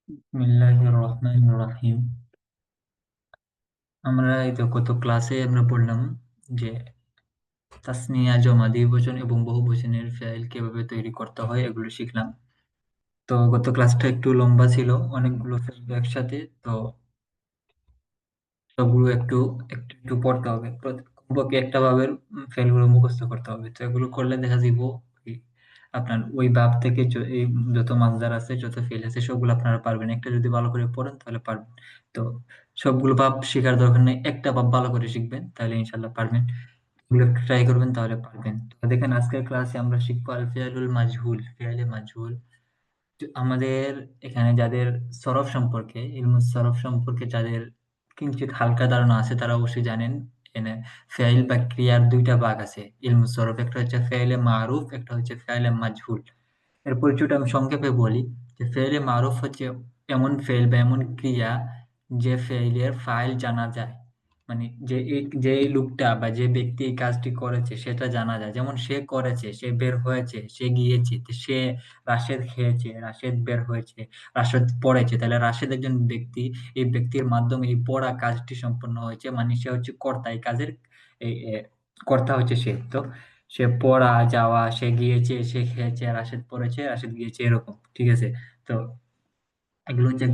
বিসমিল্লাহির রহমানির রহিম। আমরা এই তো গত ক্লাসে আমরা পড়লাম যে তাসনিয়া, জমা, দ্বিবচন এবং বহুবচনের ফাইল কিভাবে তৈরি করতে হয় এগুলো শিখলাম। তো গত ক্লাসটা একটু লম্বা ছিল, অনেকগুলো ফাইল একসাথে, তো সবগুলো একটু একটু একটু পড়তে হবে। কমপক্ষে একটা ভাবের ফাইলগুলো মুখস্থ করতে হবে। তো এগুলো করলে দেখা যাব কি আপনার ওই ভাব থেকে এই যত মাসদার আছে, যত ফেল আছে, সবগুলো আপনারা পারবেন। একটা যদি ভালো করে পড়েন তাহলে পারবেন। তো সবগুলো ভাব শেখার দরকার নেই, একটা ভাব ভালো করে শিখবেন তাহলে ইনশাল্লাহ পারবেন। এগুলো একটু ট্রাই করবেন তাহলে পারবেন। তো দেখেন আজকের ক্লাসে আমরা শিখবো আল ফিয়ালুল মাজহুল, ফিয়ালে মাজহুল। আমাদের এখানে যাদের সরফ সম্পর্কে, ইলমুস সরফ সম্পর্কে যাদের কিঞ্চিত হালকা ধারণা আছে তারা অবশ্যই জানেন এনে ফেইল বা ক্রিয়ার দুইটা ভাগ আছে ইলমুস সরফ। একটা হচ্ছে ফেইলে মারুফ, একটা হচ্ছে ফেইলে মাজহুল। এর পরিচয়টা আমি সংক্ষেপে বলি যে ফেইলে মারুফ হচ্ছে এমন ফেইল বা এমন ক্রিয়া যে ফেইলের ফাইল জানা যায়। মানে যে এই লোকটা বা যে ব্যক্তি এই কাজটি করেছে সেটা জানা যায়, যেমন সে করেছে, সে বের হয়েছে, সে গিয়েছে, তো সে রাশেদ খেয়েছে, রাশেদ বের হয়েছে, রাশেদ পড়েছে, তাহলে রাশেদ একজন ব্যক্তি। এই ব্যক্তির মাধ্যমে এই পড়া কাজটি সম্পন্ন হয়েছে, মানে সে হচ্ছে কর্তা এই কাজের। এই কর্তা হচ্ছে সে। তো সে পড়া, যাওয়া, সে গিয়েছে, সে খেয়েছে, রাশেদ পড়েছে, রাশেদ গিয়েছে, এরকম। ঠিক আছে? তো এগুলো হচ্ছে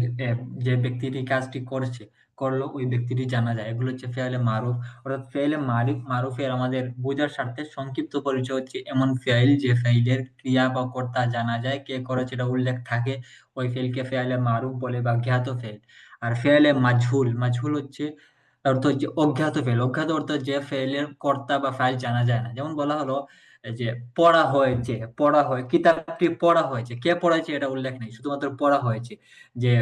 যে ব্যক্তিটি কাজটি করছে, করলো, ওই ব্যক্তিটি জানা যায়। এগুলো হচ্ছে ফেয়ালে মারুফ। অর্থাৎ ফেয়ালে মারুফের আমাদের বোঝার স্বার্থে সংক্ষিপ্ত পরিচয় হচ্ছে এমন ফেইল যে ফেইলের ক্রিয়া বা কর্তা জানা যায়, কে করেছে এটা উল্লেখ থাকে, ওই ফেইলকে ফেয়ালে মারুফ বলে বা জ্ঞাত ফেইল। আর ফেয়ালে মাজহুল, মাজহুল হচ্ছে অর্থ হচ্ছে অজ্ঞাত ফেইল। অজ্ঞাত অর্থ যে ফেইলের কর্তা বা ফাইল জানা যায় না। যেমন বলা হলো যে পড়া হয়েছে, পড়া হয়, কিতাবটি পড়া হয়েছে, কে পড়াইছে এটা উল্লেখ নেই, শুধুমাত্র পড়া হয়েছে। যে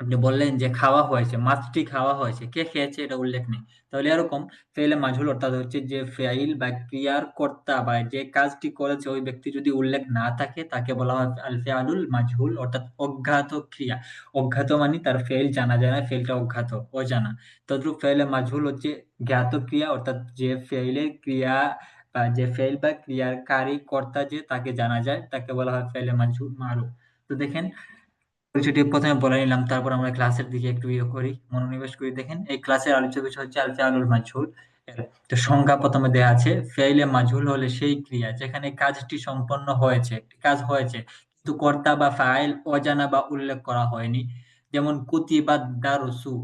আপনি বললেন যে খাওয়া হয়েছে, মাছটি খাওয়া হয়েছে, কে খেয়েছে এটা উল্লেখ নেই। তাহলে এরকম ফেইলে মাজহুল অর্থাৎ হচ্ছে যে ফেইল বা ক্রিয়ার কর্তা বা যে কাজটি করেছে ওই ব্যক্তি যদি উল্লেখ না থাকে তাকে বলা হয় আল ফিআলুল মাজহুল, অর্থাৎ অজ্ঞাত ক্রিয়া। অজ্ঞাত মানে তার ফেইল জানা যায় না, ফেইলটা অজ্ঞাত, অজানা। তদ্রূপ ফেইলে মাজহুল হচ্ছে জ্ঞাত ক্রিয়া, অর্থাৎ যে ফেইলের ক্রিয়া বা যে ফেইল বা ক্রিয়ার কারী কর্তা যে তাকে জানা যায় তাকে বলা হয় ফেইলে মাজহুল মারুফ। তো দেখেন পরিচয়টি প্রথমে বলে নিলাম, তারপর আমরা ক্লাসের দিকে একটু করি, মনোনিবেশ করি। দেখেন এই ক্লাসের আলোচ্য বিষয় হচ্ছে আল ফিআলুল মাজহুল। তো সংজ্ঞা প্রথমে দেয়া আছে, ফেইলে মাজহুল হলে সেই ক্রিয়া যেখানে কাজটি সম্পন্ন হয়েছে, একটি কাজ হয়েছে, কিন্তু কর্তা বা ফাইল অজানা বা উল্লেখ করা হয়নি। যেমন কুতিবা দারসু,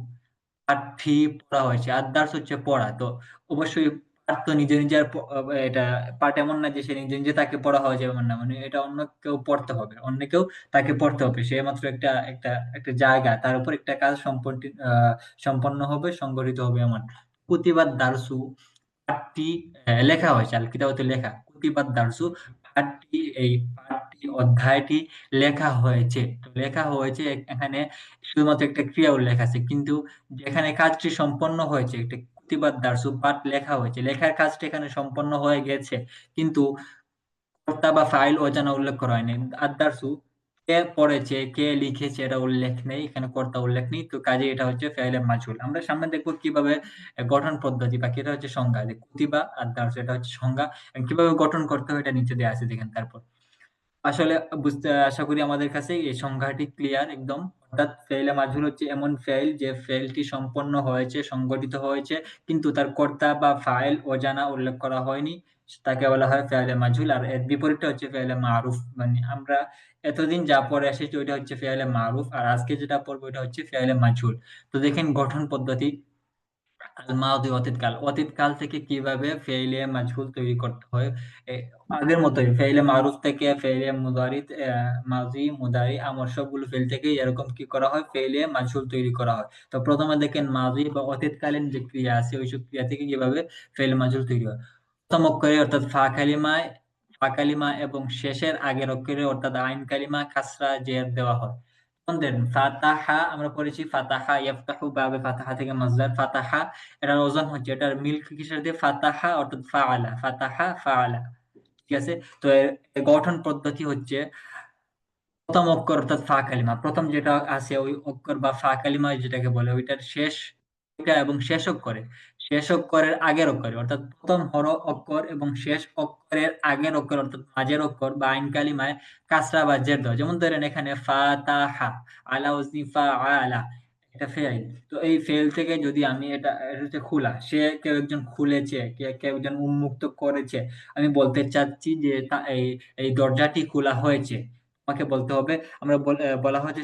পাঠ্যি পড়া হয়েছে, আর দার্স হচ্ছে পড়া। তো অবশ্যই পাঠ তো নিজে নিজে আর এটা পাঠ এমন না যে সে নিজে নিজে তাকে পড়া হয়ে যাবে, এমন না। মানে এটা অন্য কেউ পড়তে হবে, অন্য কেউ তাকে পড়তে হবে। সে মাত্র একটা একটা একটা জায়গা, তার উপর একটা কাজ সম্পন্ন হবে, সংগঠিত হবে, এমন। প্রতিবাদ দারসু, পাঠটি লেখা হয়েছে, আল কিতাবতে লেখা, প্রতিবাদ দারসু, পাঠটি, এই পাঠটি, অধ্যায়টি লেখা হয়েছে। তো লেখা হয়েছে এখানে শুধুমাত্র একটা ক্রিয়া উল্লেখ আছে, কিন্তু যেখানে কাজটি সম্পন্ন হয়েছে, একটা প্রতিবাদ দারসু, পাঠ লেখা হয়েছে, লেখার কাজটি এখানে সম্পন্ন হয়ে গেছে, কিন্তু কর্তা বা ফাইল অজানা উল্লেখ করা হয়নি। আদ-দারসু, কে পড়েছে, কে লিখেছে এটা উল্লেখ নেই, এখানে কর্তা উল্লেখ নেই। তো কাজে এটা হচ্ছে ফেইলে মাজহুল। আমরা সামনে দেখব কিভাবে গঠন পদ্ধতি বা এটা হচ্ছে সংজ্ঞা, যে কুতিবা আদ-দারসু এটা হচ্ছে সংজ্ঞা, এবং কিভাবে গঠন করতে হবে এটা নিচে দেয়া আছে দেখেন। তারপর আসলে বুঝতে আশা করি আমাদের কাছে এই সংজ্ঞাটি ক্লিয়ার একদম। অর্থাৎ ফেইলে মাজহুল হচ্ছে এমন ফেইল যে ফেইলটি সম্পন্ন হয়েছে, সংগঠিত হয়েছে, কিন্তু তার কর্তা বা ফাইল অজানা, উল্লেখ করা হয়নি, তাকে বলা হয় ফেইলে মাজহুল। আর এর বিপরীতটা হচ্ছে ফেইলে মারুফ। মানে আমরা এতদিন যা পড়ে এসেছি ওইটা হচ্ছে ফেইলে মারুফ, আর আজকে যেটা পড়বো ওইটা হচ্ছে ফেইলে মাজহুল। তো দেখেন গঠন পদ্ধতি, আল মাদি অতীতকাল, অতীতকাল থেকে কিভাবে ফেইলে মাজহুল তৈরি করতে হয়। এ, আগের মতোই ফেইলে মারুফ থেকে ফেইলে মুদারি, মাজি, মুদারি, আমর, সবগুলো ফেইল থেকে এরকম কি করা হয়, ফেইলে মাজহুল তৈরি করা হয়। তো প্রথমে দেখেন মাজি বা অতীতকালীন যে ক্রিয়া আছে ওইসব ক্রিয়া থেকে কিভাবে ফেইলে মাজহুল তৈরি হয়। প্রথম অক্ষরে অর্থাৎ ফা কালিমা এবং শেষের আগের অক্ষরে অর্থাৎ আইন কালিমা কাসরা জের দেওয়া হয়। যেমন দেন ফাতাহা, আমরা পড়েছি ফাতাহা ইয়াফতাহু, বাবে ফাতাহা থেকে মাসদার ফাতাহা। এটার ওজন হচ্ছে, এটার মিল কিসের দিয়ে, ফাতাহা অর্থাৎ ফাআলা, ফাতাহা ফাআলা। ঠিক আছে? তো এর গঠন পদ্ধতি হচ্ছে প্রথম অক্ষর অর্থাৎ ফা কালিমা, প্রথম যেটা আছে ওই অক্ষর বা ফা কালিমা যেটাকে বলে ওইটার শেষ, এটা এবং শেষ অক্ষরে, শেষ অক্ষরের আগের অক্ষরে অর্থাৎ প্রথম অক্ষর এবং শেষ অক্ষরের আগের অক্ষর অর্থাৎ মাঝের অক্ষর বা আইন কালিমায় কাসরা বা জের দেওয়া। যেমন ধরেন এখানে ফাতাহা আলা ওয়াজনি ফাআলা, এটা ফেল। তো এই ফেল থেকে যদি আমি এটা হচ্ছে খোলা, কেউ একজন খুলেছে, কেউ একজন উন্মুক্ত করেছে, আমি বলতে চাচ্ছি যে এই দরজাটি খোলা হয়েছে, আমাকে বলতে হবে। বলা হয়েছে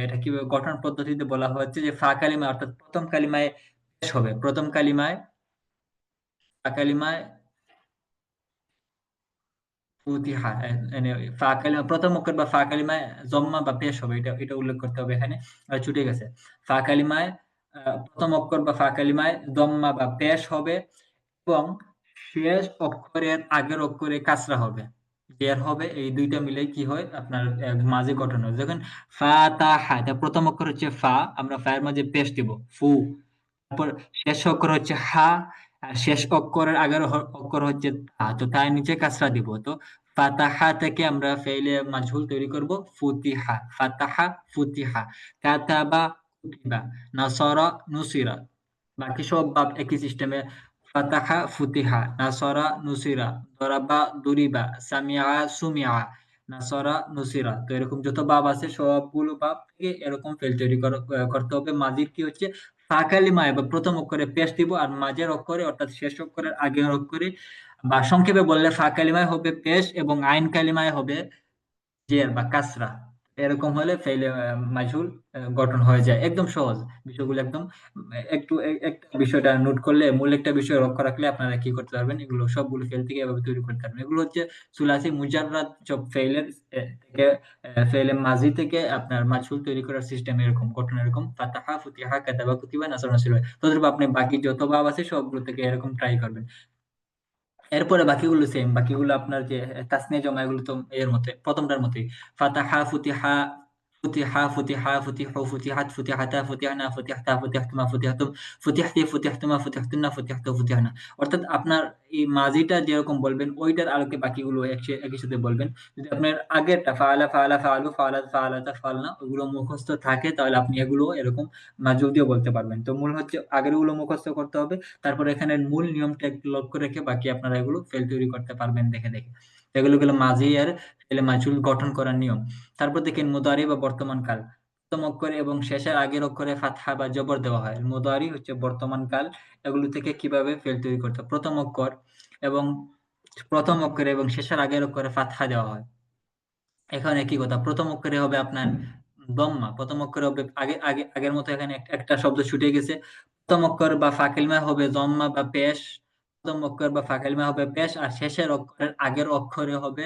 এটা কি গঠন পদ্ধতিতে বলা হচ্ছে যে ফা কালিমা অর্থাৎ প্রথম কালিমায় পেশ হবে, প্রথম কালিমায় ফা কালিমায় ফুতিহা, মানে ফা কালিমা প্রথম অক্ষর বা ফা কালিমায় জম্মা বা পেশ হবে, এটা উল্লেখ করতে হবে এখানে। ছুটে গেছে। ফা কালিমায় প্রথম অক্ষর বা ফা কালিমায় জম্মা বা পেশ হবে এবং শেষ অক্ষরের আগের অক্ষরে কাসরা হবে, জের হবে। এই দুইটা মিলে কি হয় আপনার মাঝে গঠন হয়। যখন ফাতাহা, এটা প্রথম অক্ষর হচ্ছে ফা, আমরা ফা এর মাঝে পেশ দিব ফু। তারপর শেষ অক্ষর হচ্ছে হা, আর শেষ অক্ষরের আগের অক্ষর হচ্ছে তা, তো তার নিচে কাসরা দিব। তো ফাতাহা থেকে আমরা ফেইলে মাজহুল তৈরি করব ফুতিহা, ফাতাহা ফুতিহা, কাতাবা কুতিবা, নাসারা নুসিরা। বাকি সব বাব একই সিস্টেমে, ফাতাহা ফুতিহা, নাসারা নুসিরা, দরাবা দুরিবা, সামিআ সুমিআ, নাসারা নুসিরা। তো এরকম যত বাব আছে সবগুলো বাব থেকে এরকম ফেল তৈরি করতে হবে। মাজির কি হচ্ছে ফা কালিমায় বা প্রথম অক্ষরে পেশ দিব, আর মাঝের অক্ষরে অর্থাৎ শেষ অক্ষরের আগের অক্ষরে, বা সংক্ষেপে বললে ফা কালিমায় হবে পেশ এবং আইন কালিমায় হবে জের বা কাসরা। এরকম হলে ফেইলে মাজহুল গঠন হয়ে যায়। একদম সহজ বিষয়গুলো, একদম একটা বিষয়টা নোট করলে, মূল একটা বিষয় লক্ষ্য রাখলে আপনারা কি করতে পারবেন, এগুলো সবগুলো ফেল থেকে এভাবে তৈরি করতে পারবেন। এগুলো হচ্ছে সুলাসি মুজাররাদ সব ফেইলের থেকে, ফেইলে মাজি থেকে আপনার মাজহুল তৈরি করার সিস্টেম এরকম, গঠন এরকম। ফাতাহা ফুতিহা কাতাবা কুতিবা নাসারা নাসিরা। তদ্রূপ আপনি বাকি যত বাব আছে সবগুলো থেকে এরকম ট্রাই করবেন। এরপরে বাকিগুলো সেম, বাকিগুলো আপনার যে তাসনিয়া জমা এগুলো তো এর মতে প্রথমটার মতোই। ফাতাহা ফুতিহা ফুতিহা ফুতিহা ফুতিহু ফুতিহাত ফুতিহাতা ফুতিহানা ফুতিহাতা ফুতিহাতুমা ফুতিহাতুম ফুতিহাতি ফুতিহাতুমা ফুতিহাতুন্না ফুতিহাতু ফুতিহানা। অর্থাৎ আপনার এই মাজিটা যেরকম বলবেন ওইটার আলোকে বাকিগুলো একই সাথে বলবেন। যদি আপনার আগেরটা ফাআলা ফাআলা ফাআলু ফাআলাত ফাআলাতা ফাআলনা ওগুলো মুখস্থ থাকে, তাহলে আপনি এগুলো এরকম মাঝুল দিয়ে বলতে পারবেন। তো মূল হচ্ছে আগের গুলো মুখস্থ করতে হবে, তারপরে এখানে মূল নিয়মটা একটু লক্ষ্য রেখে বাকি আপনারা এগুলো ফেল তৈরি করতে পারবেন দেখে দেখে। এগুলো গেলো মাঝি আর ফেলে মাঝুল গঠন করার নিয়ম। তারপর দেখেন মুদারি বা বর্তমান কাল। প্রথম অক্ষরে এবং শেষের আগের অক্ষরে ফাতহা বা জবর দেওয়া হয়। মুদারি হচ্ছে বর্তমান কাল। এগুলো থেকে কিভাবে ফেল তৈরি করতে হয়? এবং প্রথম অক্ষরে এবং শেষের আগের অক্ষরে ফাতহা দেওয়া হয়। এখানে কি কথা, প্রথম অক্ষরে হবে আপনার দম্মা, প্রথম অক্ষরে হবে আগের মতো এখানে একটা শব্দ ছুটে গেছে। প্রথম অক্ষর বা ফাকিলমা হবে জম্মা বা পেশ, প্রথম অক্ষর বা ফাকিলমা হবে পেশ, আর শেষের অক্ষরের আগের অক্ষরে হবে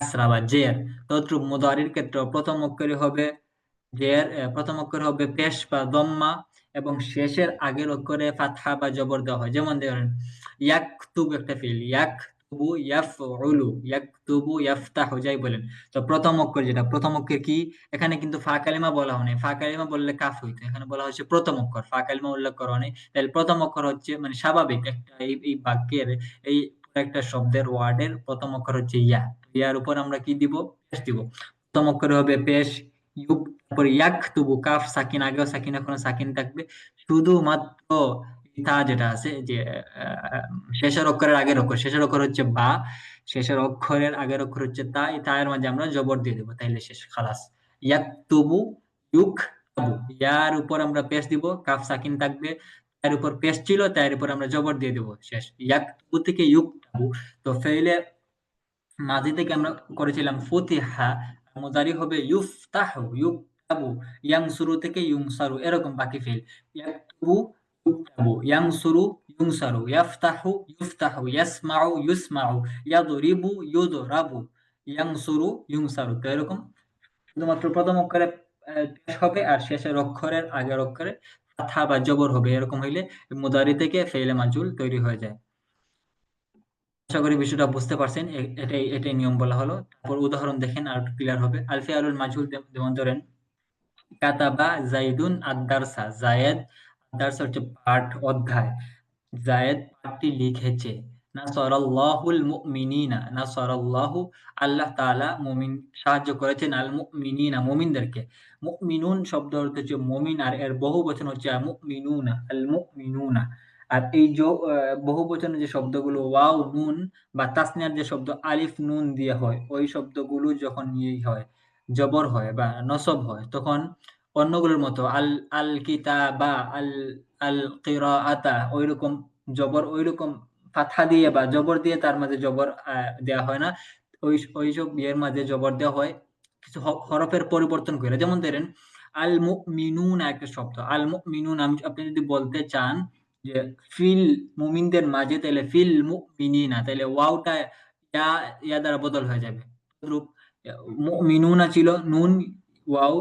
কাসরা বা জের। তদ্রুপ মুদারির ক্ষেত্রে প্রথম অক্ষরে হবে জের, প্রথম অক্ষর হবে পেশ বা দম্মা এবং শেষের আগের অক্ষরে ফাতহা বা জবর দেওয়া হয়। যেমন ধরেন ইয়াকতুবু, একটা ফিল ইয়াকতুবু, ইয়াফউলু, ইয়াকতুবু, ইয়াফতাহু, যাই বলেন। তো প্রথম অক্ষর যেটা, প্রথম অক্ষর কি, এখানে কিন্তু ফা কালিমা বলা হয়নি। ফা কালিমা বললে কাফ হইতো, এখানে বলা হচ্ছে প্রথম অক্ষর, ফা কালিমা উল্লেখ করা হয়নি। তাহলে প্রথম অক্ষর হচ্ছে মানে স্বাভাবিক একটা এই বাক্যের এই একটা শব্দের ওয়ার্ডের প্রথম অক্ষর হচ্ছে ইয়া। ইয়ার উপর আমরা কি দিব, পেশ দিব। প্রথম অক্ষরে হবে পেশ ইউক, তারপর ইয়াকতুবু, কাফ সাকিন, আগেও সাকিন এখনো সাকিন থাকবে। শুধুমাত্র তা যেটা আছে যে শেষের অক্ষরের আগের অক্ষর, শেষের অক্ষর হচ্ছে বা, শেষের অক্ষরের আগের অক্ষর হচ্ছে তা, এই তায়ের মাঝে আমরা জবর দিয়ে দেবো, তাইলে শেষ, খালাস। ইয়াকতুবু, ইউক তাবু, ইয়ার উপর আমরা পেশ দিব, কাফ সাকিন থাকবে, তার উপর পেশ ছিল, তার উপর আমরা জবর দিয়ে দেবো, শেষ। ইয়াকতুবু থেকে ইউক তাবু। তো ফেইলে মাঝি থেকে আমরা করেছিলাম ফুতিহা, মুদারি হবে ইউফতাহু, ইউকতাবু, ইয়ানসুরু থেকে ইউনসারু, এরকম বাকি ফেল। ইয়াকতুবু, ইউকতাবু, ইয়ানসুরু, ইউনসারু, ইয়াফতাহু, ইউফতাহু, ইয়াসমাউ, ইউসমাউ, ইয়াদরিবু, ইউদরাবু, ইয়ানসুরু, ইউনসারু। তো এরকম শুধুমাত্র প্রথম অক্ষরে পেশ হবে আর শেষের অক্ষরের আগের অক্ষরে ফাতহা বা জবর হবে। এরকম হইলে মুদারি থেকে ফেইলে মাজুল তৈরি হয়ে যায়। আশা করি বিষয়টা বুঝতে পারছেন। এটাই নিয়ম বলা হলো। তারপর উদাহরণ দেখেন আর ক্লিয়ার হবে। আল ফিআলুল মাজহুল, যেমন ধরেন কাতাবা জাইদুন আদ-দারসা, জায়েদ আদ-দারসা হচ্ছে পাঠ, অধ্যায়। জায়েদ পাঠটি লিখেছে। নাসারাল্লাহুল মুমিনিনা, নাসারাল্লাহু, আল্লাহ তাআলা সাহায্য করেছেন আল মুমিনিনা, মুমিনদেরকে। মুমিনুন শব্দ অর্থ হচ্ছে মুমিন, আর এর বহুবচন হচ্ছে মুমিনুনা, আল মুমিনুনা। আর এই বহু বচনের যে শব্দগুলো ওয়াও নুন বা তাসনিয়ার যে শব্দ আলিফ নুন দিয়ে হয়, ওই শব্দগুলো যখন ইয়ে হয়, জবর হয় বা নসব হয়, তখন অন্যগুলোর মতো আল আল কিতাবা, আল আল কিরাআতা ওইরকম জবর, ওইরকম ফাথা দিয়ে বা জবর দিয়ে তার মাঝে জবর দেয়া হয় না। ওইসব ইয়ের মাঝে জবর দেওয়া হয় কিছু হরফের পরিবর্তন করে। যেমন ধরেন আল মুমিনুন একটা শব্দ, আল মুমিনুন, আপনি যদি বলতে চান যে ফিল মুমিনদের মাঝে, তাহলে ফিল মুমিনিনা, তাহলে ওয়াওটা ইয়া ইয়া দ্বারা বদল হয়ে যাবে। রূপ মুমিনুনা ছিল নুন ওয়াও,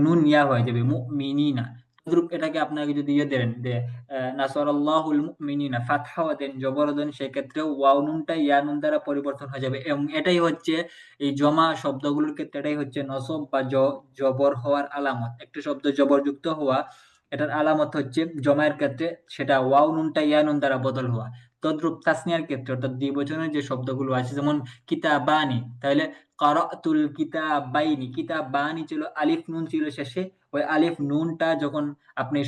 নুন ইয়া হয়ে যাবে মুমিনিনা। তদ্রূপ এটাকে আপনাকে যদি ইয়ে দেন যে নাসরাল্লাহুল মুমিনিনা, ফাতহাও দেন, জবর দেন, সেক্ষেত্রেও ওয়াও নুনটা ইয়া নুন দ্বারা পরিবর্তন হয়ে যাবে। এবং এটাই হচ্ছে এই জমা শব্দগুলোর ক্ষেত্রে এটাই হচ্ছে নসব বা জবর হওয়ার আলামত। একটা শব্দ জবরযুক্ত হওয়া, এটার আলামত হচ্ছে জমায়ের ক্ষেত্রে সেটা ওয়াও নুনটা ইয়া নুন দ্বারা বদল হওয়া। তদ্রূপ তাসনিয়ার ক্ষেত্রে অর্থাৎ দ্বিবচনের যে শব্দগুলো আছে, যেমন কিতাবানি, তাহলে কারাতুল কিতাবাইনি, কিতাবানি ছিল আলিফ নুন ছিল শেষে, ওই আলিফ নুনটা যখন আপনি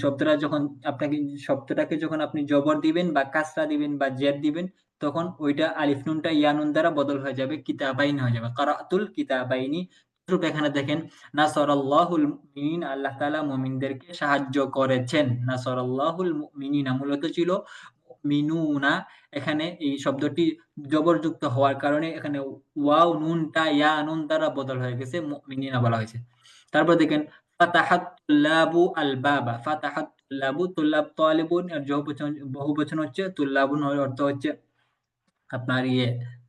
শব্দটাকে যখন আপনি জবর দিবেন বা কাসরা দিবেন বা জের দিবেন, তখন ওইটা আলিফ নুনটা ইয়া নুন দ্বারা বদল হয়ে যাবে, কিতাবাইনি হয়ে যাবে, কারাতুল কিতাবাইনি। তদ্রূপ এখানে দেখেন নাসরাল্লাহুল মুমিনিন, আল্লাহ তাআলা মুমিনদেরকে সাহায্য করেছেন। নাসরাল্লাহুল মুমিনিনা মূলত ছিল মুমিনুনা। এখানে এই শব্দটি জবরযুক্ত হওয়ার কারণে এখানে ওয়াও নুনটা ইয়া নুন দ্বারা বদল হয়ে গেছে, মুমিনিনা বলা হয়েছে। তারপর দেখেন ফাতাহাত তুল্লাবু আল বাবা, ফাতাহাত তুল্লাবু, তুল্লাব তালিবুন এর বহুবচন হচ্ছে তুল্লাবুন, এর অর্থ হচ্ছে আপনার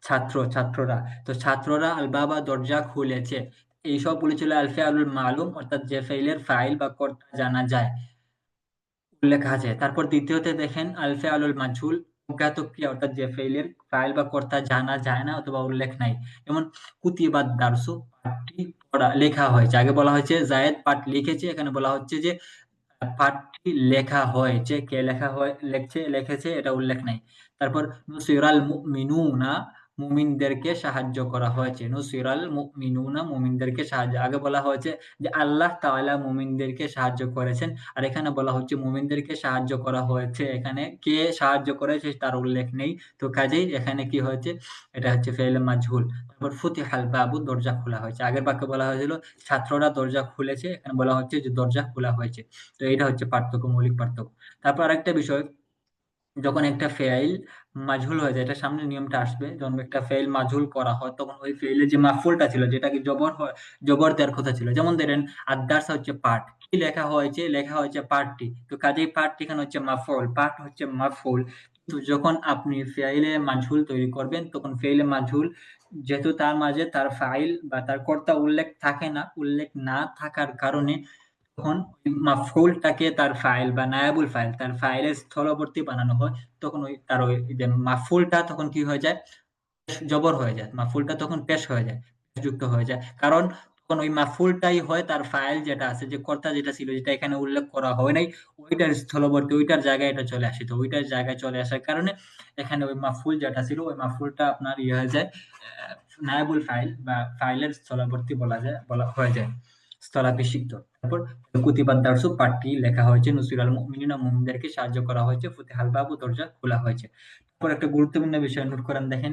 ছাত্র, ছাত্ররা। তো ছাত্ররা আল বাবা দরজা খুলেছে। এই সবগুলো ছিল আল ফিআলুল মালুম, অর্থাৎ যে ফেইলের ফাইল বা কর্তা জানা যায়, উল্লেখ আছে। তারপর দ্বিতীয়তে দেখেন আল ফিআলুল মাজহুল, অজ্ঞাত ক্রিয়া, অর্থাৎ যে ফেইলের ফাইল বা কর্তা জানা যায় না অথবা উল্লেখ নাই। যেমন কুতিবাদ দারসু, পাঠটি পড়া লেখা হয়েছে। আগে বলা হয়েছে জায়েদ পাঠ লিখেছে, এখানে বলা হচ্ছে যে পাঠটি লেখা হয়েছে, কে লিখেছে এটা উল্লেখ নাই। তারপর নুসিরাল মুমিনুনা, মুমিনদেরকে সাহায্য করা হয়েছে। নুসিরাল মুমিনুনা, মুমিনদেরকে সাহায্য, আগে বলা হয়েছে যে আল্লাহ তাআলা মুমিনদেরকে সাহায্য করেছেন, আর এখানে বলা হচ্ছে মুমিনদেরকে সাহায্য করা হয়েছে। এখানে কে সাহায্য করেছে তার উল্লেখ নেই, তো কাজেই এখানে কি হয়েছে, এটা হচ্ছে ফেইল মাজহুল। তারপর ফুতিহাল বাবু, দরজা খোলা হয়েছে। আগের বাক্যে বলা হয়েছিল ছাত্ররা দরজা খুলেছে, এখানে বলা হচ্ছে যে দরজা খোলা হয়েছে। তো এটা হচ্ছে পার্থক্য, মৌলিক পার্থক্য। তারপর আরেকটা বিষয়, যখন একটা ফেইল মাজহুল হয়ে যায়, এটা সামনে নিয়মটা আসবে, যখন একটা ফেইল মাজহুল করা হয়, তখন ওই ফেইলের যে মাফউলটা ছিল, যেটাকে জবর দেওয়ার কথা ছিল, যেমন ধরেন আদ-দারস হচ্ছে পাঠ, কি লেখা হয়েছে, লেখা হয়েছে পাঠটি, তো কাজেই পাঠটি এখানে হচ্ছে মাফউল, পাঠ হচ্ছে মাফউল। তো যখন আপনি ফেইলে মাজহুল তৈরি করবেন, তখন ফেইলে মাজহুল যেহেতু তার মাঝে তার ফাইল বা তার কর্তা উল্লেখ থাকে না, উল্লেখ না থাকার কারণে যখন ওই মাফউলটাকে তার ফাইল বা নায়াবুল ফাইল, তার ফাইলের স্থলবর্তী বানানো হয়, তখন ওই যে মাফউলটা তখন কি হয়ে যায়, জবর হয়ে যায়। মাফউলটা তখন পেশ হয়ে যায়, যুক্ত হয়ে যায়। কারণ তখন ওই মাফউলটাই হয় তার ফাইল যেটা আছে, যে কর্তা যেটা ছিল, যেটা এখানে উল্লেখ করা হয় নাই, ওইটার স্থলবর্তী, ওইটার জায়গায় এটা চলে আসে। তো ওইটার জায়গায় চলে আসার কারণে এখানে ওই মাফউল যেটা ছিল, ওই মাফউলটা আপনার হয়ে যায় নায়াবুল ফাইল বা ফাইলের স্থলবর্তী বলা হয়ে যায়, স্থলাভিষিক্ত। তারপর কুতিবাদ দারসু, পাঠটি লেখা হয়েছে। নুসিরাল মুমিনিনা, মুমিনদেরকে সাহায্য করা হয়েছে। ফুতিহাল বাবু, দরজা খোলা হয়েছে। তারপর একটা গুরুত্বপূর্ণ বিষয় নোট করেন, দেখেন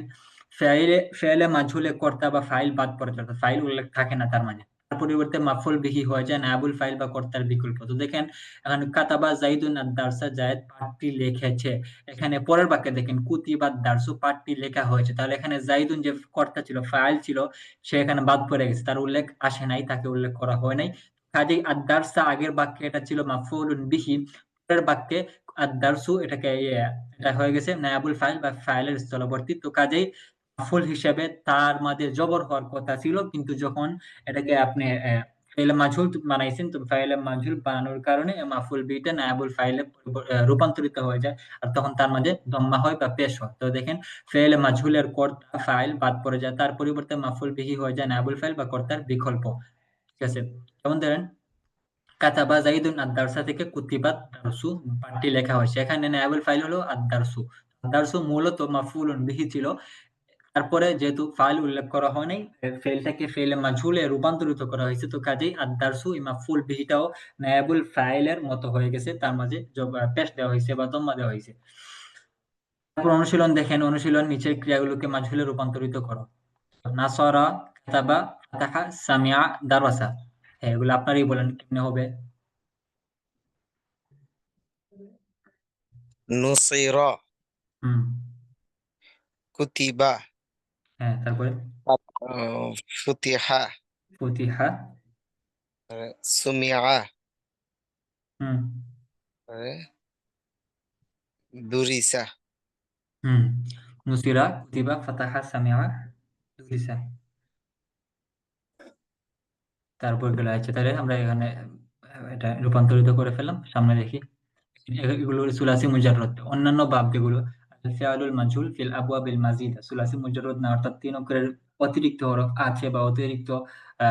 ফেইলে মাজহুলে কর্তা বা ফাইল বাদ পড়ে, অর্থাৎ ফাইল উল্লেখ থাকে না তার মাঝে, তার পরিবর্তে মাফউল বিহি হয়ে যায় নায়াবুল ফাইল বা কর্তার বিকল্প। তো দেখেন এখানে কাতাবা জাইদুন আদ-দারসা, জায়েদ পাঠটি লিখেছে। এখানে পরের বাক্যে দেখেন কুতিবাদ দারসু, পাঠটি লেখা হয়েছে। তাহলে এখানে জাইদুন যে কর্তা ছিল, ফাইল ছিল, সে এখানে বাদ পড়ে গেছে, তার উল্লেখ আসে নাই, তাকে উল্লেখ করা হয় নাই। কাজেই আদ-দারসা আগের বাক্যে এটা ছিল মাফউলুন বিহি, পরের বাক্যে আদ-দারসু এটা হয়ে গেছে নায়াবুল ফাইল বা ফাইলের স্থলবর্তী। তো কাজেই মাফউল হিসেবে তার মাঝে জবর হওয়ার কথা ছিল, কিন্তু যখন এটাকে আপনি ফাইলে মাজহুল বানাইছেন, তো ফাইলে মাজহুল বানানোর কারণে মাফউল বিটা নায়াবুল ফাইলে রূপান্তরিত হয়ে যায়, আর তখন তার মাঝে দম্মা হয় বা পেশ হয়। তো দেখেন ফাইলে মাজহুলের কর্তা ফাইল বাদ পড়ে যায়, তার পরিবর্তে মাফউল বিহি হয়ে যায় নায়াবুল ফাইল বা কর্তার বিকল্প। ঠিক আছে? যেমন ধরেন কাতাবা জাইদুন আদ-দারসা থেকে কুতিবাত দারসু, পাঠটি লেখা হয়েছে। এখানে নায়াবুল ফাইল হলো আদ-দারসু। আদ-দারসু মূলত মাফউলুন বিহি ছিল, তারপরে যেহেতু ফাইল উল্লেখ করা হয় নাই, ফেলটাকে ফেলে মাজহুলে রূপান্তরিত করা হয়েছে, তো কাজেই আদ-দারসু এই মাফউল বিহিটাও নায়াবুল ফাইলের মতো হয়ে গেছে, তার মাঝে পেশ দেওয়া হয়েছে বা দম্মা দেওয়া হয়েছে। তারপর অনুশীলন দেখেন, অনুশীলন নিচের ক্রিয়াগুলোকে মাজহুলে রূপান্তরিত করো। নাসারা, কাতাবা, ফাতাহা, সামিআ, দারাসা। হ্যাঁ, এগুলো আপনারই বলেন কেমনে হবে। নুসিরা, হুম। কুতিবা, হ্যাঁ, তারপরে ফুতিহা, ফতিহা। সুমিআ, হুম। দুরিসা। হুম। নুসিরা, কুতিবা, ফাতাহা, সামিআ, দুরিসা। তারপর গেল। আচ্ছা, তাহলে আমরা এখানে এটা রূপান্তরিত করে ফেললাম। সামনে দেখি। এগুলো সুলাসি মুজাররদ। অন্যান্য বাব যেগুলো আল ফিআলুল মাজহুল ফিল আবওয়াবিল মাজিদা, সুলাসি মুজাররদ না, অর্থাৎ ৩ অক্ষরের অতিরিক্ত হরফ আছে বা অতিরিক্ত আ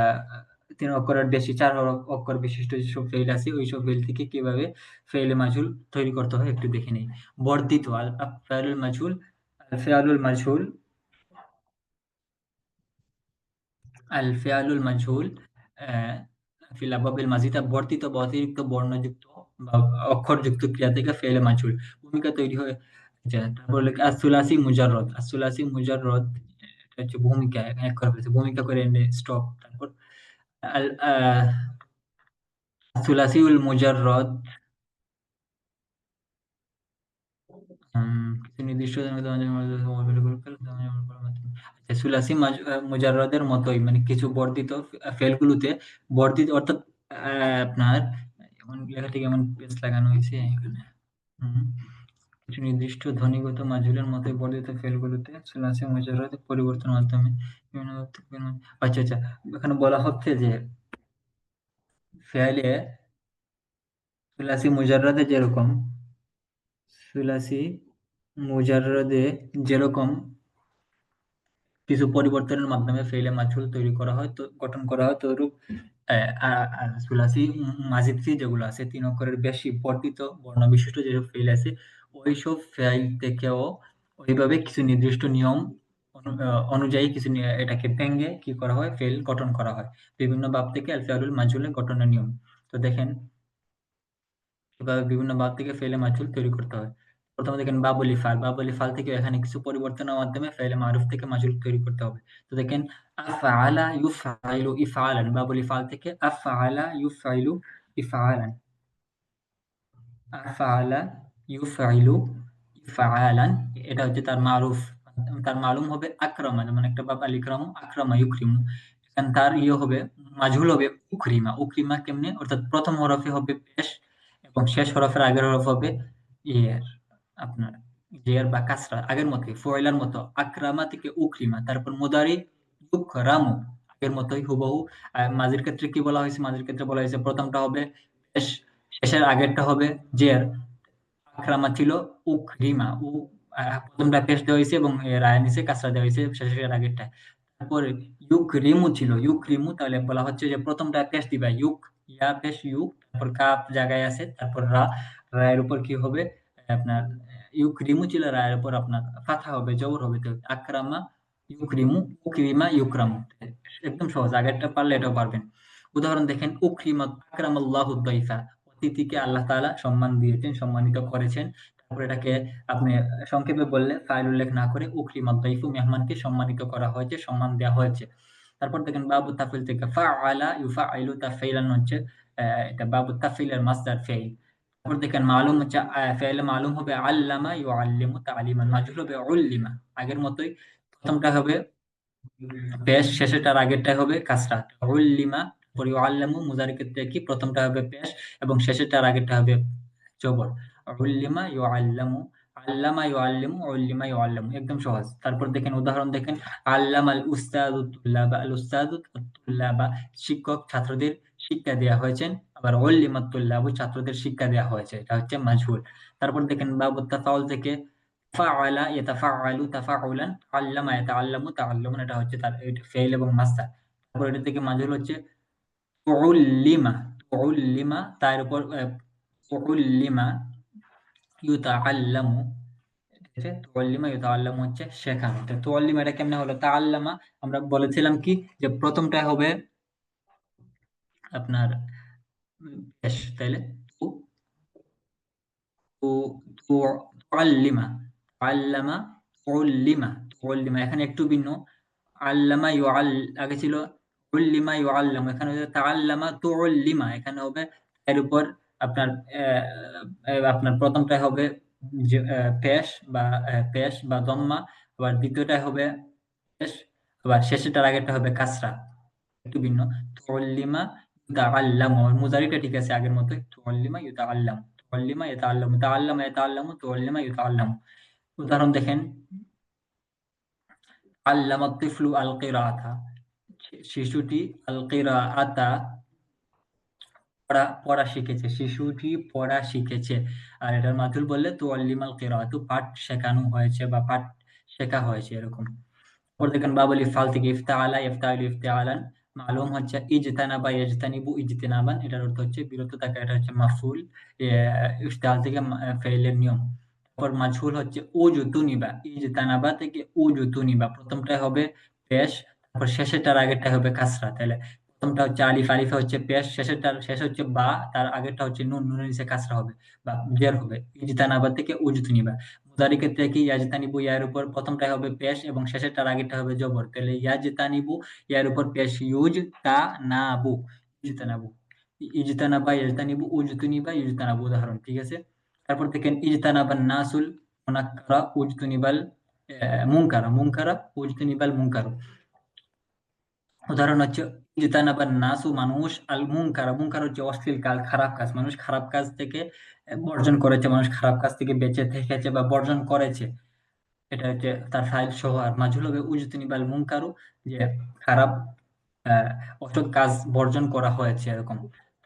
৩ অক্ষরের বেশি ৪ অক্ষর বিশিষ্ট যেসব ফেইল আছে, ওইসব ফেইল থেকে কিভাবে ফেইলে মাজহুল তৈরি করতে হয় একটু দেখে নেই। বর্ধিত আল ফিআলুল মাজহুল, আল ফিআলুল মাজহুল, আল ফিআলুল মাজহুল ফিল আবওয়াবিল মাজিদা, বর্ধিত বা অতিরিক্ত বর্ণযুক্ত বা অক্ষরযুক্ত ক্রিয়া থেকে ফেইলে মাজহুল ভূমিকা তৈরি হয়। আচ্ছা, তারপর লেখা আসুলাসি মুজাররদ। আসুলাসি মুজাররদ এটা হচ্ছে ভূমিকা, এক করে ফেলেছে। ভূমিকা করে এনে স্টপ। তারপর আল আসুলাসিউল মুজাররদ কিছু নির্দিষ্ট আচ্ছা, সুলাসি মুজাররদের মতোই মানে কিছু বর্ধিত ফেলগুলোতে বর্ধিত অর্থাৎ আপনার এমন লেখাটি কেমন পেজ লাগানো হয়েছে এখানে। হুম। কিছু নির্দিষ্ট ধ্বনিগত মাজহুলের মতোই বর্ধিত ফেলগুলোতে সুলাসি মুজাররদের পরিবর্তনের মাধ্যমে বিভিন্ন আচ্ছা, আচ্ছা। এখানে বলা হচ্ছে যে ফেলে সুলাসি মুজাররদে যেরকম সুলাসি মুজাররদে যেরকম কিছু পরিবর্তনের মাধ্যমে ফেইলে মাজহুল তৈরি করা হয়, তো গঠন করা হয়, তদ্রূপ সুলাসি মাজিদ ফি যেগুলো আছে ৩ অক্ষরের বেশি বর্ধিত বর্ণবিশিষ্ট যেসব ফেইল আছে, ওইসব ফেইল থেকেও ওইভাবে কিছু নির্দিষ্ট নিয়ম অনুযায়ী কিছু এটাকে ভেঙে কি করা হয়, ফেইল গঠন করা হয়। বিভিন্ন বাব থেকে আল ফিআলুল মাজহুলের গঠনের নিয়ম। তো দেখেন এভাবে বিভিন্ন বাব থেকে ফেইলে মাজহুল তৈরি করতে হয়। প্রথমে দেখেন বাবুল ইফআল। বাবুল ইফআল থেকে এখানে কিছু পরিবর্তনের মাধ্যমে ফেইলে মারুফ থেকে মাজহুল তৈরি করতে হবে। তো দেখেন আফআলা ইউফআইলু ইফআলান। বাবুল ইফআল থেকে আফআলা ইউফআইলু ইফআলান। আফআলা ইউফআইলু ইফআলান। এটা হচ্ছে তার মারুফ। তার মালুম হবে আকরামা, যেমন একটা বাব আল ইকরামু, আকরামা ইউকরিমু। এখানে তার হবে মাজহুল হবে উকরিমা। উকরিমা কেমনে? অর্থাৎ প্রথম হরফে হবে পেশ এবং শেষ হরফের আগের হরফ হবে ইয়ের আপনার জের বা কাসরা, আগের মতই ফয়লার মতো। আকরামা থেকে উকরিমা। তারপর মুদারি ইউকরামু, আগের মতই হুবহু। মাজির ক্ষেত্রে কি বলা হয়েছে? মাজির ক্ষেত্রে বলা হয়েছে প্রথমটা হবে পেশ, শেষের আগেরটা হবে জের। আকরামা ছিল উকরিমা। প্রথমটা পেশ দেওয়া হয়েছে এবং রায়ের নিচে কাসরা দেওয়া হয়েছে শেষের আগেরটায়। তারপরে ইউকরিমু ছিল, ইউকরিমু, তাহলে বলা হচ্ছে যে প্রথমটা পেশ দিবা ইউক, ইয়া পেশ ইউক, তারপর কাফ জায়গায় আছে, তারপর রা, রায়ের উপর কি হবে আপনার ইউকরিমু ছিল, রায়ের উপর আপনার ফাথা হবে, জবর হবে। তো আকরামা ইউকরিমু, উকরিমা ইউকরামু। একদম সহজ, আগেরটা পারলে এটাও পারবেন। উদাহরণ দেখেন, উকরিমা আকরামাল্লাহু দাইফা, অতিথিকে আল্লাহ তাআলা সম্মান দিয়েছেন, সম্মানিত করেছেন। তারপর এটাকে আপনি সংক্ষেপে বললে ফাইল উল্লেখ না করে উকরিমাত দাইফু, মেহমানকে সম্মানিত করা হয়েছে, সম্মান দেওয়া হয়েছে। তারপর দেখেন বাবু তাফিল থেকে ফাআলা ইউফাইলু তাফঈলান হচ্ছে এটা বাবু তাফঈলের মাসদার ফাইল। তারপর দেখেন মালুম হচ্ছে ফাইলে মালুম হবে আল্লামা ইউআল্লিমু তালিমান, মাজহুল হবে উল্লিমা। আগের মতই প্রথমটা হবে পেশ, শেষেরটার আগেরটা হবে কাসরা। উল্লিমা, পরে ইউআল্লামু মুজারি ক্ষেত্রে কি প্রথমটা হবে পেশ এবং শেষেরটার আগেরটা হবে জবর। উল্লিমা ইউআল্লামু, আল্লামা ইউআল্লিমু, উল্লিমা ইউআল্লামু। একদম সহজ। তারপর দেখেন উদাহরণ দেখেন, আল্লামাল উস্তাদু তুল্লাবা, আল উস্তাদু তুল্লাবা, শিক্ষক ছাত্রদের শিক্ষা দেয়া হয়েছেন। আবার উল্লিমাত তুল্লাবু, ছাত্রদের শিক্ষা দেয়া হয়েছে। এটা হচ্ছে মাজহুল। তারপর দেখেন বাবু তাফাউল থেকে ফাআলা ইয়াতাফাআলু তাফাউলান, আল্লামা ইয়াতাআল্লামু তাআল্লুমান। এটা হচ্ছে তার ফেইল এবং মাসদার। তারপর এটা থেকে মাজহুল হচ্ছে উল্লিমা। উল্লিমা তার উপর উল্লিমা ইউতাআল্লামু, তুআল্লিমা ইউতাআল্লামু হচ্ছে শেখানো। তো তুআল্লিমা এটা কেমনে হলো? তাআল্লামা আমরা বলেছিলাম কি যে প্রথমটা হবে আপনার পেশ, তাইলে? তু তু তুআল্লিমা, আল্লামা, তুআল্লিমা, তুআল্লিমা এখানে একটু ভিন্ন। আল্লামা আগে ছিল উল্লিমা ইউআল্লামু, এখানে হচ্ছে তাআল্লামা তুউল্লিমা, এখানে হবে এর উপর আপনার আপনার প্রথমটা হবে যে পেশ বা পেশ বা দম্মা, আবার দ্বিতীয়টা হবে পেশ, আবার শেষেরটার আগেরটা হবে কাসরা, একটু ভিন্ন। তুউল্লিমা ইউতাআল্লামু, মুজারিটা ঠিক আছে আগের মতোই, তুউল্লিমা ইউতাআল্লামু, তুউল্লিমা ইয়াতাআল্লামু, তাআল্লামা ইয়াতাআল্লামু, তুউল্লিমা ইউতাআল্লামু। উদাহরণ দেখেন, আল্লামা তিফলু আল কিরাআতা, শিশুটি আল কিরাআতা পড়া শিখেছে, শিশুটি পড়া শিখেছে। আর এটার মাতুল বললে তুআল্লিমাল কিরাআতু, পাঠ শেখানো হয়েছে বা পাঠ শেখা হয়েছে এরকম। তারপর দেখেন বাবুল ইফআল থেকে ইফতাআলা ইফতাইলু ইফতিআলান, মালুম হচ্ছে ইজতানাবা ইয়াজতানিবু ইজতিনাবান, এটার অর্থ হচ্ছে বিরত থাকা, এটা হচ্ছে মাফউল। ইফতাল থেকে ফাইলের নিয়ম। তারপর মাজহুল হচ্ছে উজতুনিবা, ইজতানাবা থেকে উজতুনিবা, প্রথমটাই হবে পেশ, তারপর শেষেরটার আগেরটা হবে কাসরা, তাহলে প্রথমটা হচ্ছে আলিফ, আলিফে হচ্ছে পেশ, শেষ হচ্ছে বা, তার আগেরটা হচ্ছে নুন, নুনের নিচে কাসরা হবে বা জের হবে। ইজতানাবা থেকে উজতুনিবা। মুদারি ক্ষেত্রে কি ইয়াজতানিবু, ইয়ার উপর প্রথমটাই হবে পেশ এবং শেষেরটার আগেরটা হবে জবর, তাহলে ইয়াজতানিবু, ইয়ার উপর পেশ ইউজ তা না বু, ইজতানাবু, ইজতানাবা ইয়াজতানিবু, উজতুনিবা ইজতানাবু, উদাহরণ, ঠিক আছে? তারপর দেখেন ইজতানাবান নাসুল মুনাক্কারা উজতুনিবাল মুনকারা, মুনকারা উজতুনিবাল মুনকার। উদাহরণ হচ্ছে ইজতানাবান নাসু, মানুষ আল মুনকারা, মুনকার হচ্ছে অশ্লীল কাজ, খারাপ কাজ, মানুষ খারাপ কাজ থেকে বর্জন করেছে, মানুষ খারাপ কাজ থেকে বেঁচে থেকেছে বা বর্জন করেছে, এটা হচ্ছে তার ফাইল সহ। আর মাজহুল হবে উজতুনিবাল মুনকারু, যে খারাপ অসৎ কাজ বর্জন করা হয়েছে এরকম।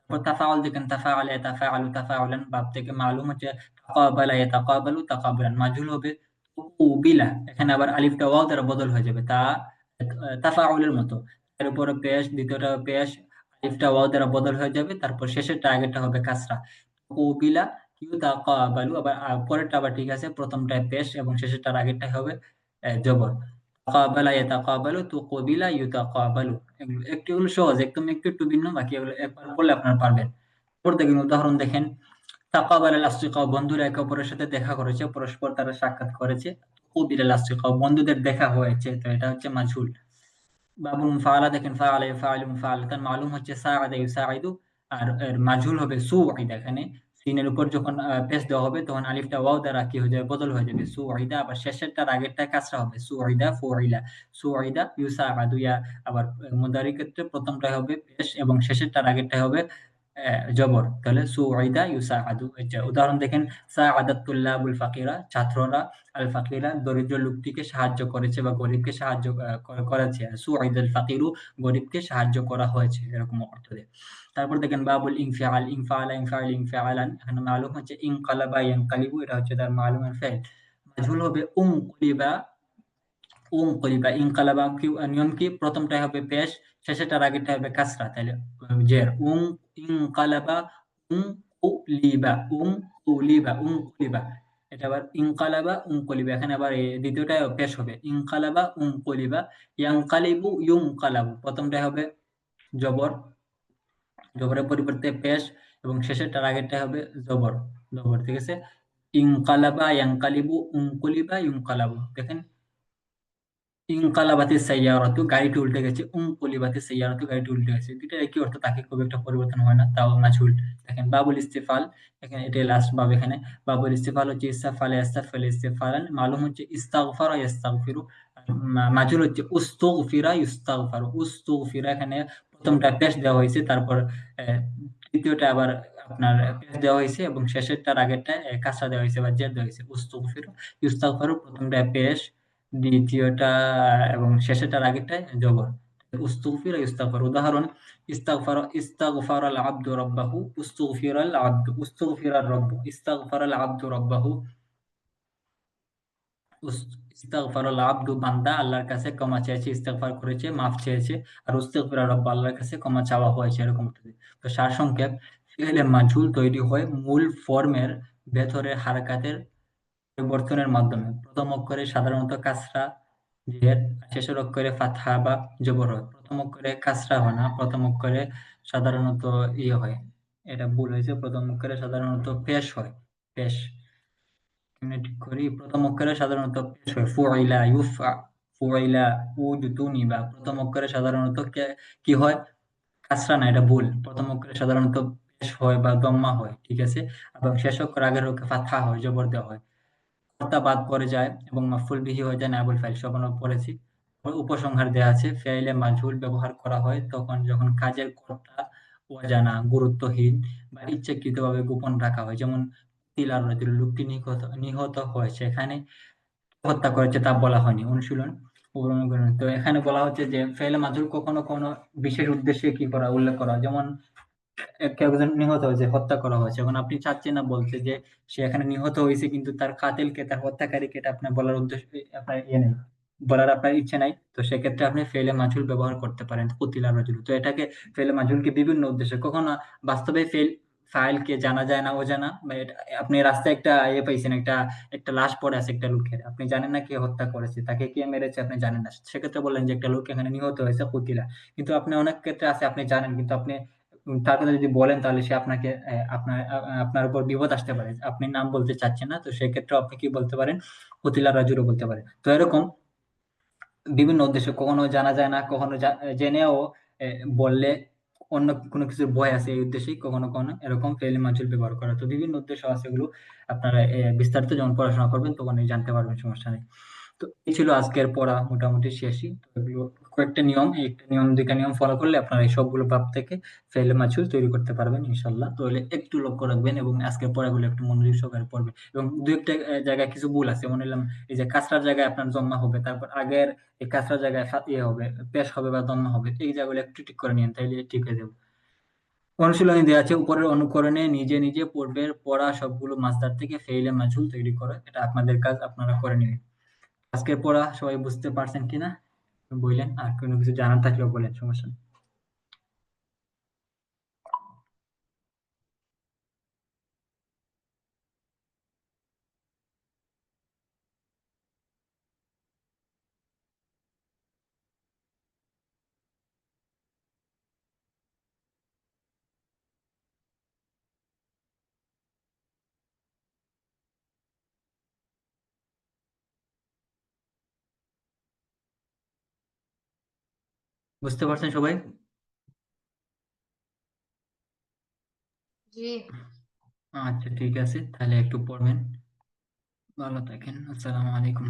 তারপর তাফাউল দেখেন, তাফাআলা ইয়াতাফাআলু তাফাউলান, বাব থেকে মালুম হচ্ছে তাকাবালা ইয়াতাকাবালু তাকাবুলান, মাজহুল হবে উবিলা, এখানে আবার আলিফটা ওয়াও দ্বারা বদল হয়ে যাবে, তাফাউলের মতো। এর উপরে পেশ, দ্বিতীয়টা পেশ, আলিফটা ওয়াও দ্বারা বদল হয়ে যাবে, তারপর শেষেরটা আগেরটা হবে কাসরা। উবিলা ইউতাকাবালু, আবার পরেরটা আবার ঠিক আছে, প্রথমটায় পেশ এবং শেষেরটার আগেরটাই হবে জবর। তাকাবালা ইয়াতাকাবালু, তুকবিলা ইউতাকাবালু। একটু এগুলো সহজ, একদম একটু একটু ভিন্ন, বাকি এগুলো একবার পড়লে আপনারা পারবেন। পর দেখেন উদাহরণ দেখেন, তাকাবাল আল আসদিকা, বন্ধুরা একে অপরের সাথে দেখা করেছে, পরস্পর তারা সাক্ষাৎ করেছে। কুবিল আল আসদিকা, বন্ধুদের দেখা হয়েছে, তো এটা হচ্ছে মাজহুল। বাবুল মুফাআলা দেখেন, ফাআলা ইয়াফআলু মুফাআলাতান, মালুম হচ্ছে সাআদা ইউসাঈদু, আর এর মাজহুল হবে সুঈদা, এখানে সিনের উপর যখন পেশ দেওয়া হবে তখন আলিফটা ওয়াও দ্বারা কি হয়ে যাবে, বদল হয়ে যাবে, সুঈদা, আবার শেষেরটার আগেরটা কাসরা হবে, সুঈদা ফুইলা, সুঈদা ইউসাআদু। আবার মুদারি ক্ষেত্রে প্রথমটা হবে পেশ এবং শেষেরটার আগেরটা হবে জবর, তাহলে সুঈদা ইউসাআদু। এটা উদাহরণ দেখেন, সাআদাত তুল্লাবুল ফাকিরা, ছাত্ররা আল ফাকিরা, দরিদ্র লোকটিকে সাহায্য করেছে বা গরিবকে সাহায্য করেছে। সুঈদাল ফাকিরু, গরিবকে সাহায্য করা হয়েছে, এরকম অর্থ দেয়। তারপর দেখেন বাবুল ইনফিআল, ইনফাআলা ইনফাইল ইনফিআলান, এখানে মালুম হচ্ছে ইনকালাবা ইয়ানকালিবু, এটা হচ্ছে তার মালুমের ফাইল। মাজহুল হবে উনকুলিবা, উনকুলিবা, ইনকালাবা কি নিয়ম কি, প্রথমটাই হবে পেশ, শেষেরটার আগেরটা হবে কাসরা, তাহলে জের, ইনকালাবা উনকুলিবা, উনকুলিবা। এটা আবার ইনকালাবা উনকুলিবা, এখানে আবার দ্বিতীয়টাই পেশ হবে, ইনকালাবা উনকুলিবা। ইয়ানকালিবু ইউনকালাবু, প্রথমটাই হবে জবর, জবরের পরিবর্তে পেশ এবং শেষেরটার আগেরটাই হবে জবর, জবর, ঠিক আছে? ইনকালাবা ইয়ানকালিবু, উনকুলিবা ইউনকালাবু। দেখেন ইনকালাবাতিস সাইয়ারাতু, গাড়িটি উল্টে গেছে, উনকুলিবাতিস সাইয়ারাতু, গাড়িটি উল্টে গেছে। দুইটার একই অর্থ, তাকে খুব একটা পরিবর্তন হয় না, তাও মাজহুল। দেখেন বাবুল ইস্তিফাল, এখানে এটাই লাস্ট বাব। এখানে বাবুল ইস্তিফাল হচ্ছে ইস্তাফালা ইয়াস্তাফিলু ইস্তিফালান, মালুম হচ্ছে ইস্তাগফারা ইয়াস্তাগফিরু, মাজহুল হচ্ছে উস্তুগফিরা ইস্তাগফারু, উস্তুগফিরা, এখানে প্রথমটা পেশ দেওয়া হয়েছে, তারপর তৃতীয়টা আবার আপনার পেশ দেওয়া হয়েছে এবং শেষেরটার আগেরটা কাসরা দেওয়া হয়েছে বা জের দেওয়া হয়েছে, উস্তুগফিরু ইস্তাগফারু, প্রথমটা পেশ, দ্বিতীয়টা এবং শেষেরটার আগেরটায় জবর। উস্তুগফির ইস্তাগফার। উদাহরণ, ইস্তাগফারাল আবদু রাব্বাহু, উস্তুগফিরাল আবদু, উস্তুগফিরার রব্বু, ইস্তাগফারাল আবদু রাব্বাহু, ইস্তাগফারাল আবদু, বান্দা আল্লাহর কাছে ক্ষমা চেয়েছে, ইস্তেগফার করেছে, মাফ চেয়েছে। আর উস্তাগফিরা রাব্বু, আল্লাহর কাছে ক্ষমা চাওয়া হয়েছে, এরকম অর্থে। তো সারসংক্ষেপ, ফি'লে মাজহুল তৈরি হয় মূল ফর্মের ভেতরে হারকাতের পরিবর্তনের মাধ্যমে। প্রথম অক্ষরে সাধারণত কাসরা, জের, আর শেষের অক্ষরে ফাতহা বা জবর হয়। প্রথম অক্ষরে কাসরা হয় না, প্রথম অক্ষরে সাধারণত ইয়ে হয়। এটা ভুল হয়েছে, প্রথম অক্ষরে সাধারণত পেশ হয়। পেশ, এমনি ঠিক করি। প্রথম অক্ষরে সাধারণত পেশ হয়। ফুইলা, ইউফা, ফুইলা, উজতুনি, বা প্রথম অক্ষরে সাধারণত কি হয়? কাসরা না, এটা ভুল। প্রথম অক্ষরে সাধারণত পেশ হয় বা দম্মা হয়, ঠিক আছে? এবং শেষ অক্ষর আগের অক্ষরে ফাতহা হয়, জবর দেওয়া হয়। কর্তা বাদ পড়ে যায় এবং মাফউল বিহি হয়ে যায় নায়েবুল ফাইল, সব আমরা পড়েছি। উপসংহার দেয়া আছে, ফেইলে মাজহুল ব্যবহার করা হয় তখন যখন কাজের কর্তা অজানা, গুরুত্বহীন বা ইচ্ছাকৃতভাবে গোপন রাখা হয়। যেমন তিলার রাজুল, লোকটি নিহত নিহত হয়েছে, এখানে হত্যা করেছে তা বলা হয়নি। অনুশীলন অনুকরণ। তো এখানে বলা হচ্ছে যে ফেইলে মাজহুল কখনো কোনো বিশেষ উদ্দেশ্যে কি করা উল্লেখ করা হয়। যেমন কেউ একজন নিহত হয়েছে, হত্যা করা হয়েছে। এখন আপনি চাচ্ছেন না বলতে যে সে এখানে নিহত হয়েছে, কিন্তু তার কাতিলকে, তার হত্যাকারীকে এটা আপনার বলার উদ্দেশ্য, আপনার ইয়ে নেই, বলার আপনার ইচ্ছে নাই। তো সেক্ষেত্রে আপনি ফেলে মাঝুল ব্যবহার করতে পারেন, কুতিলা রাজুল। তো এটাকে ফেলে মাঝুলকে বিভিন্ন উদ্দেশ্যে, কখনো বাস্তবে ফাইলকে জানা যায় না, অজানা, বা আপনি রাস্তায় একটা ইয়ে পাইছেন, একটা একটা লাশ পড়ে আছে একটা লোকের, আপনি জানেন না কে হত্যা করেছে, তাকে কে মেরেছে আপনি জানেন না, সেক্ষেত্রে বললেন যে একটা লোক এখানে নিহত হয়েছে, কুতিলা। কিন্তু আপনি অনেক ক্ষেত্রে আছে আপনি জানেন, কিন্তু আপনি তার কথা যদি বলেন তাহলে সে আপনাকে আপনার উপর বিপদ আসতে পারে। আপনি নাম বলতে চাচ্ছেন না, তো সেক্ষেত্রে আপনি কি বলতে পারেন? কুতিলা রাজুলও বলতে পারেন। তো এরকম বিভিন্ন উদ্দেশ্যে, কখনো জানা যায় না, কখনো জেনেও এ, বললে অন্য কোনো কিছুর ভয় আছে, এই উদ্দেশ্যেই কখনো কখনো এরকম ফেইল মাঝুল ব্যবহার করা। তো বিভিন্ন উদ্দেশ্য আছে, এগুলো আপনারা বিস্তারিত যখন পড়াশোনা করবেন তখনই জানতে পারবেন, সমস্যা নেই। তো এই ছিল আজকের পড়া, মোটামুটি শেষই। তো এগুলো কয়েকটা নিয়ম, এই একটা নিয়ম দুইটা নিয়ম ফলো করলে আপনারা এই সবগুলো ভাব থেকে ফেলে মাছুল তৈরি করতে পারবেন ইনশাল্লাহ। তাহলে একটু লক্ষ্য রাখবেন এবং আজকের পড়াগুলো একটু মনোযোগ সহকারে পড়বেন। এবং দু একটা জায়গায় কিছু ভুল আছে, মনে হলাম এই যে কাছরার জায়গায় আপনার জন্ম হবে, তারপর আগের এই কাছরার জায়গায় ইয়ে হবে, পেশ হবে বা দম্মা হবে, এই জায়গাগুলো একটু ঠিক করে নিন, তাইলে ঠিক হয়ে যাবে। অনুশীলনী দেওয়া আছে, উপরের অনুকরণে নিজে নিজে পূর্বের পড়া সবগুলো মাসদার থেকে ফেইলে মাঝুল তৈরি করে। এটা আপনাদের কাজ, আপনারা করে নিবেন। আজকের পড়া সবাই বুঝতে পারছেন কিনা বললেন, আর কোনো কিছু জানার থাকলেও বলেন, সমস্যা নেই। বুঝতে পারছেন সবাই? জি। আচ্ছা, ঠিক আছে, তাহলে একটু পড়বেন। ভালো থাকেন, আসসালামু আলাইকুম।